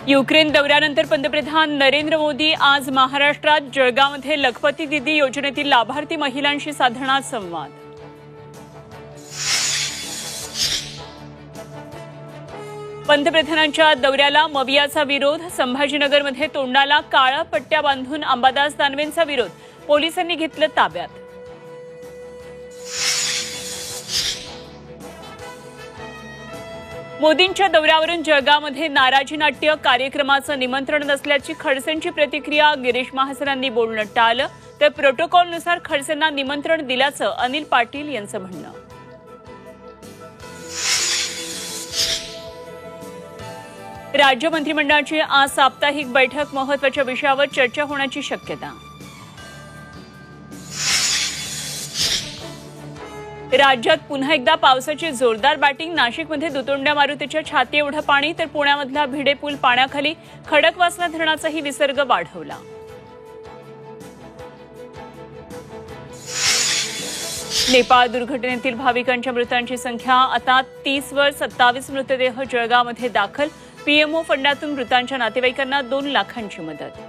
Ukraine दौऱ्यानंतर पंतप्रधान नरेंद्र मोदी आज महाराष्ट्रात जळगावमध्ये लखपती दीदी योजनेतील लाभार्थी महिलांशी साधणार संवाद। पंतप्रधानांच्या दौऱ्याला मवियाचा विरोध, संभाजीनगरमध्ये तोंडाला काळा पट्ट्या बांधून अंबादास दानवेंचा विरोध, पोलिसांनी घेतलं ताब्यात। मोदींच्या दौऱ्यावरून जळगावमध्ये नाराजी नाट्य कार्यक्रमाचं निमंत्रण नसल्याची खडसेंची प्रतिक्रिया, गिरीश महाजनांनी बोलणं टाळलं तर प्रोटोकॉलनुसार खडसेंना निमंत्रण दिल्याचं अनिल पाटील यांचं म्हणणं। राज्य मंत्रिमंडळाची आज साप्ताहिक बैठक, महत्त्वाच्या विषयावर चर्चा होण्याची शक्यता। राज्यात पुन्हा एकदा पावसाची जोरदार बॅटिंग, नाशिकमध्ये दुतोंड्या मारुतीच्या छाती एवढं पाणी तर पुण्यामधला भिडे पूल पाण्याखाली, खडकवासला धरणाचाही विसर्ग वाढवला। नेपाळ दुर्घटनेतील भाविकांच्या मृतांची संख्या आता 30 वर, 27 मृतदेह जळगावमध्ये दाखल, पीएमओ फंडातून मृतांच्या नातेवाईकांना 2 लाखांची मदत।